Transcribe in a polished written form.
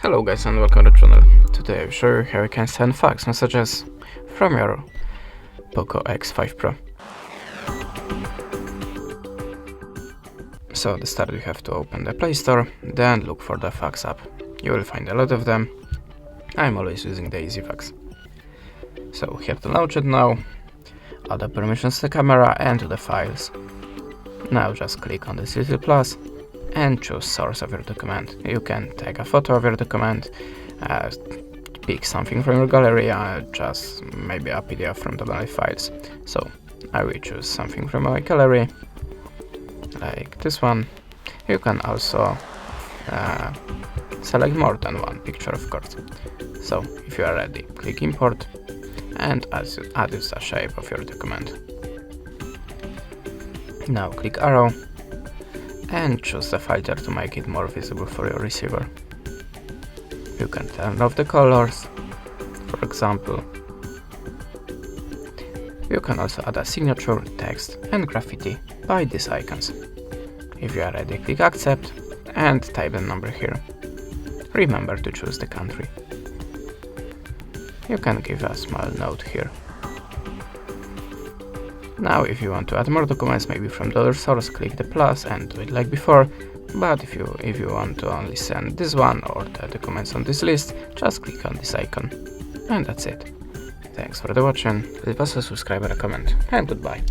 Hello guys and welcome to the channel. Today I will show you how you can send fax messages from your POCO X5 Pro. So to start we have to open the Play Store, then look for the fax app. You will find a lot of them. I'm always using the EasyFax. So we have to launch it now, add the permissions to the camera and to the files. Now just click on this little plus and choose source of your document. You can take a photo of your document, pick something from your gallery, just maybe a PDF from the gallery files. So I will choose something from my gallery, like this one. You can also select more than one picture, of course. So if you are ready, click import and add the shape of your document. Now click arrow and choose the filter to make it more visible for your receiver. You can turn off the colors, for example. You can also add a signature, text and graffiti by these icons. If you are ready, click accept and type the number here. Remember to choose the country. You can give a small note here. Now if you want to add more documents, maybe from the other source, click the plus and do it like before. But if you want to only send this one or the documents on this list, just click on this icon. And that's it. Thanks for the watching, leave us a subscribe and a comment, and goodbye.